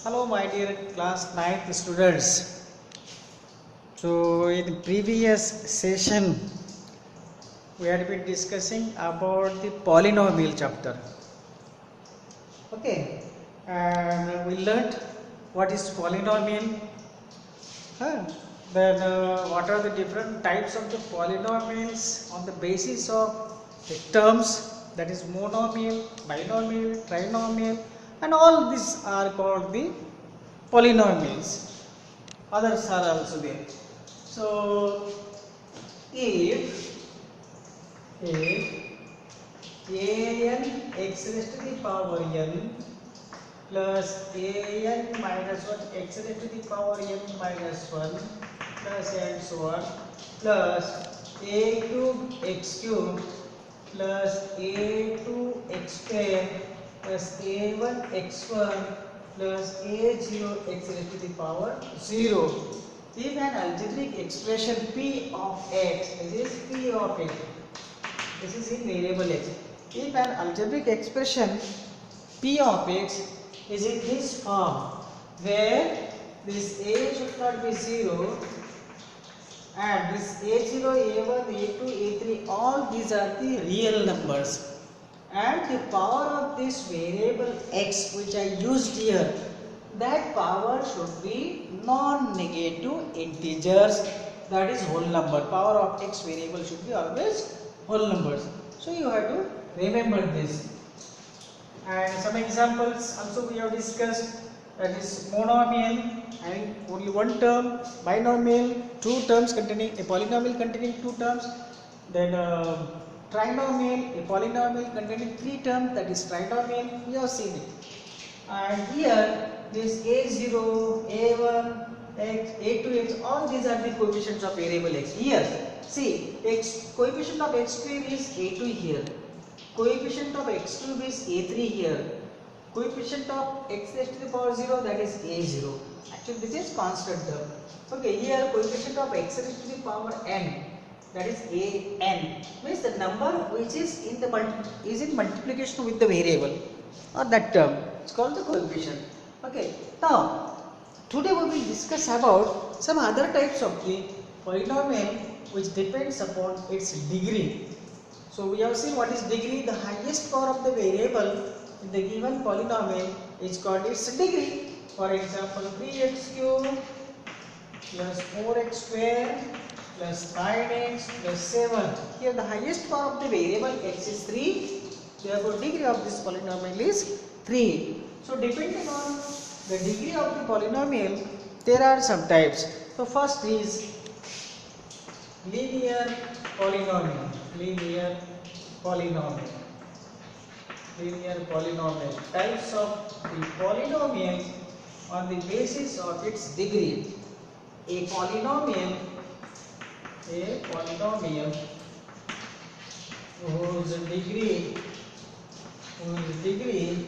Hello my dear class 9th students. So in previous session we had been discussing about the polynomial chapter. Okay, and we learnt what is polynomial. Then what are the different types of the polynomials on the basis of the terms, that is monomial, binomial, trinomial, and all these are called the polynomials. Others are also there. So if an x raised to the power n plus an minus 1 x raised to the power n minus 1 plus and so on plus a cube x cube plus a2 x square plus a1 x1 plus a0 x raised to the power 0. If an algebraic expression p of x, this is p of x, this is in variable x. If an algebraic expression p of x is in this form, where this a should not be 0 and this a0, a1, a2, a3, all these are the real numbers, and the power of this variable x which I used here, that power should be non-negative integers, that is whole number. Power of x variable should be always whole numbers. So you have to remember this. And some examples also we have discussed, that is monomial and only one term, binomial two terms containing a polynomial containing two terms, then trinomial, a polynomial containing three terms, that is trinomial. We have seen it. And here this a0, a1, x, a2, x, all these are the coefficients of variable x. Here see, x coefficient of x square is a2 here, coefficient of x cube is a3 here, coefficient of x raised to the power 0, that is a0. Actually this is constant term. Okay, here coefficient of x raised to the power n, that is an, means the number which is in multiplication with the variable or that term, it's called the coefficient. Okay, now today we will discuss about some other types of the polynomial which depends upon its degree. So we have seen what is degree. The highest power of the variable in the given polynomial is called its degree. For example, 3x cube plus 4x square plus 9x plus 7. Here the highest power of the variable x is 3. Therefore degree of this polynomial is 3. So depending on the degree of the polynomial, there are some types. So first is linear polynomial. Linear polynomial. Types of the polynomial on the basis of its degree. A polynomial whose degree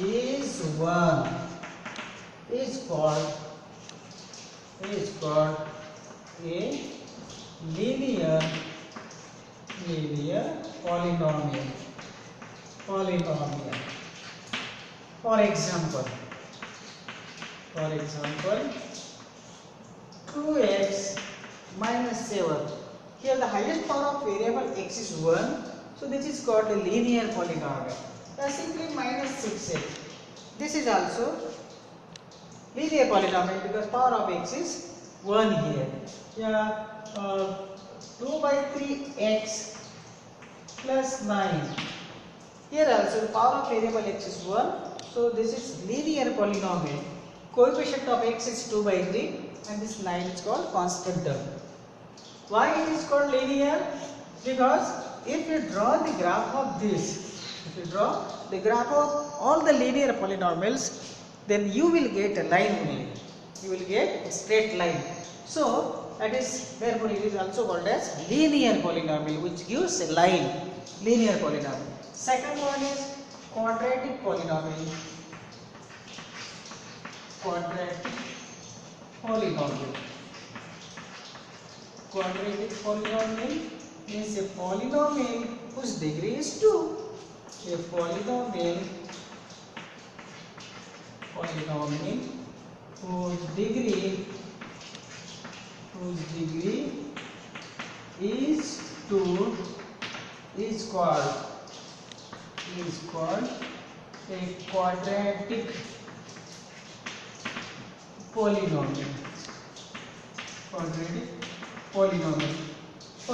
is 1 is called a linear polynomial. For example 2x minus 7. Here the highest power of variable x is 1, so this is called a linear polynomial. Simply minus 6x. This is also linear polynomial because power of x is 1 here. Yeah, 2 by 3x plus 9. Here also the power of variable x is 1, so this is linear polynomial. Coefficient of x is 2 by 3 and this 9 is called constant term. Why it is called linear? Because if you draw the graph of this, all the linear polynomials, then you will get a line only. You will get a straight line. So that is, therefore it is also called as linear polynomial, which gives a line. Linear polynomial. Second one is quadratic polynomial. Quadratic polynomial is a polynomial whose degree is 2. A polynomial polynomial whose degree is 2 is called a quadratic polynomial. For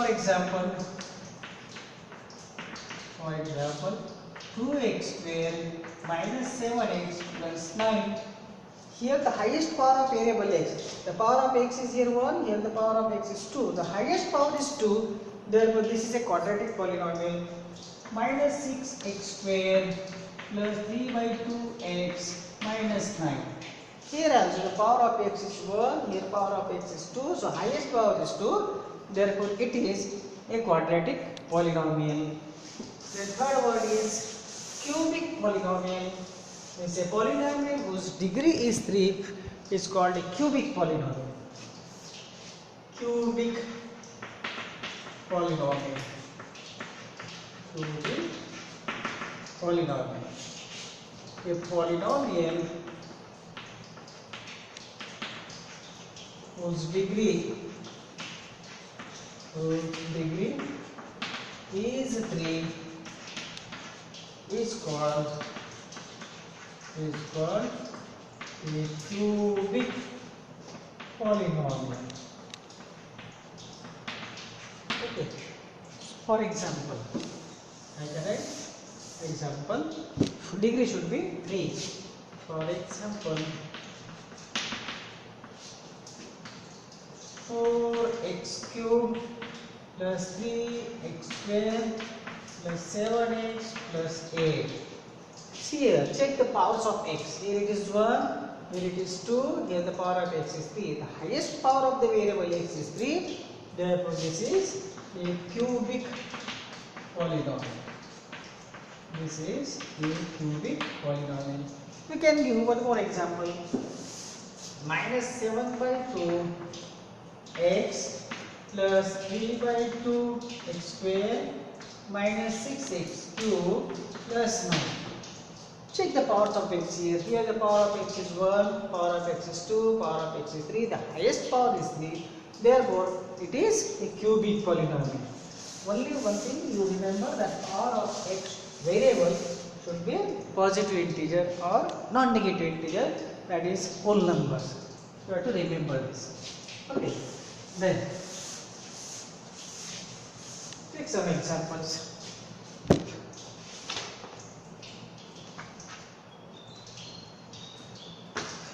example, 2x square minus 7x plus 9. Here the highest power of variable x. The power of x is here 1, here the power of x is 2. The highest power is 2, therefore this is a quadratic polynomial. Minus 6x square plus 3 by 2x minus 9. Here also the power of x is 1, here power of x is 2, so highest power is 2, therefore it is a quadratic polynomial. The third word is cubic polynomial. Means a polynomial whose degree is 3 is called a cubic polynomial. Cubic polynomial. A polynomial whose degree is 3 is called a cubic polynomial. Okay. For example, I can write example. Degree should be 3. For example, 4x cubed plus 3x square plus 7x plus 8. Here, check the powers of x. Here it is 1, here it is 2, here the power of x is 3. The highest power of the variable x is 3, therefore this is a cubic polynomial. This is a cubic polynomial. We can give one more example. Minus 7 by 2 x plus 3 by 2 x square minus 6x cubed plus 9. Check the powers of x here. Here the power of x is 1, power of x is 2, power of x is 3. The highest power is 3. Therefore, it is a cubic polynomial. Only one thing you remember, that power of x variable should be positive integer or non-negative integer, that is whole numbers. You have to remember this. Okay. Then take some examples.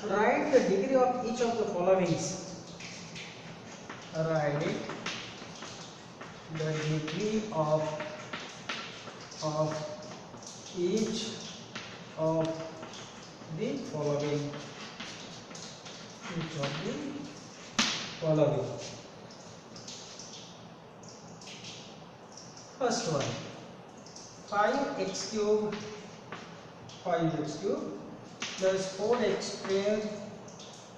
Write the degree of each of the followings. Write the degree of each of the following. First one, 5x cubed plus 4x square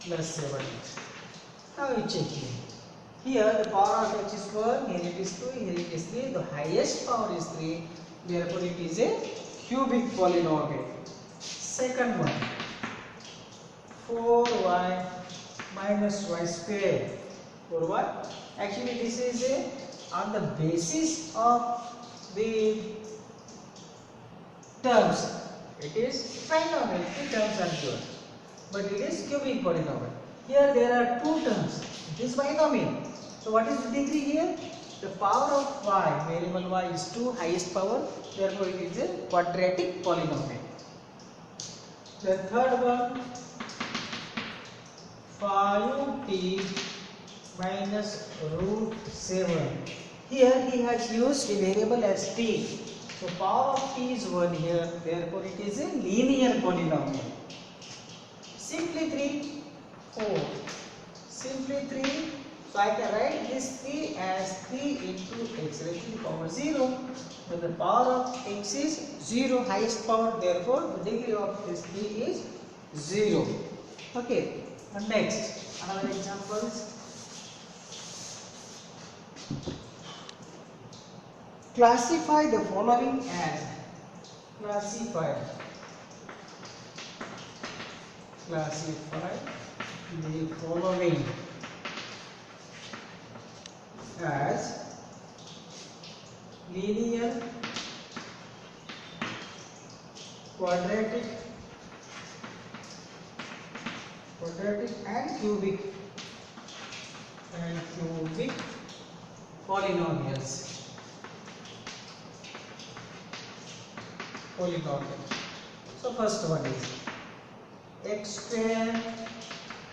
plus 7x. Now you check here. Here the power of x is 1, here it is 2, here it is 3. The highest power is 3. Therefore it is a cubic polynomial. Second one, 4y minus y square. 4y. Actually this is on the basis of the terms. It is trinomial, 3 terms are given, but it is cubic polynomial. Here there are 2 terms. It is binomial. So what is the degree here? The power of y, variable y is 2, highest power. Therefore it is a quadratic polynomial. The third one, 5t minus root 7. Here he has used a variable as t. So power of t is 1 here, therefore it is a linear polynomial. Simply 3, 4. Simply 3. So I can write this 3 as 3 into x raised to the power 0. When the power of x is 0, highest power, therefore the degree of this 3 is 0. Okay. And next, another examples. Classify the following as classify the following as linear, quadratic and cubic polynomials. So first one is x square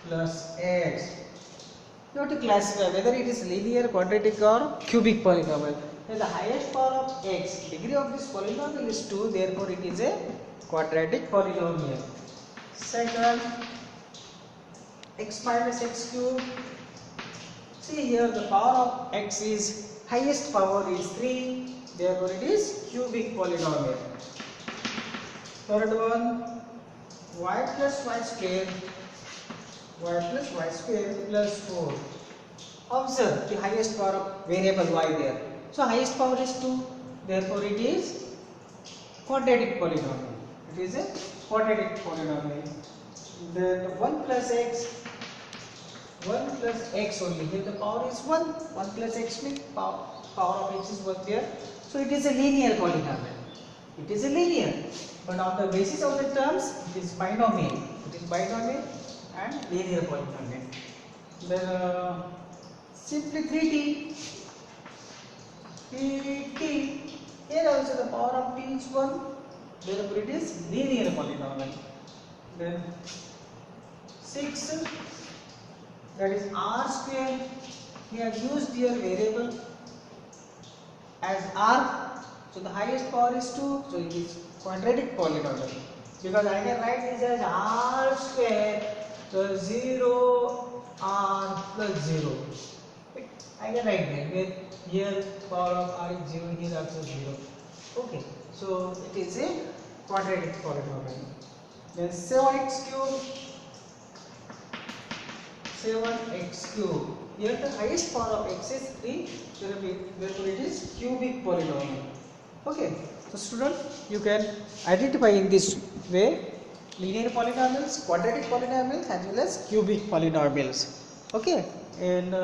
plus x. You have to classify whether it is linear, quadratic or cubic polynomial. Then the highest power of x, degree of this polynomial is 2, therefore it is a quadratic polynomial. Second, x minus x cube. See here the power of x is, highest power is 3, therefore it is cubic polynomial. Third one, y plus y square plus 4. Observe the highest power of variable y there. So highest power is 2, therefore it is quadratic polynomial. It is a quadratic polynomial. Then 1 plus x only. Here the power is 1. 1 plus x means power of x is 1 there. So it is a linear polynomial. It is a linear. But on the basis of the terms, it is binomial. It is binomial and linear polynomial. Then simply 3t. Here also the power of t is 1. Therefore it is linear polynomial. Then 6, that is r square. We have used here variable as r. So the highest power is 2. So it is quadratic polynomial. Because I can write this as r square. So 0 r plus 0. I can write that. Here power of r is 0. Here also 0. Okay. So it is a quadratic polynomial. Then 7x cube. Here the highest power of x is 3. Therefore it is cubic polynomial. Okay. So student, you can identify in this way linear polynomials, quadratic polynomials as well as cubic polynomials. Okay. In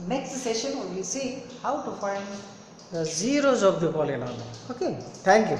next session we will see how to find the zeros of the polynomial. Okay. Thank you.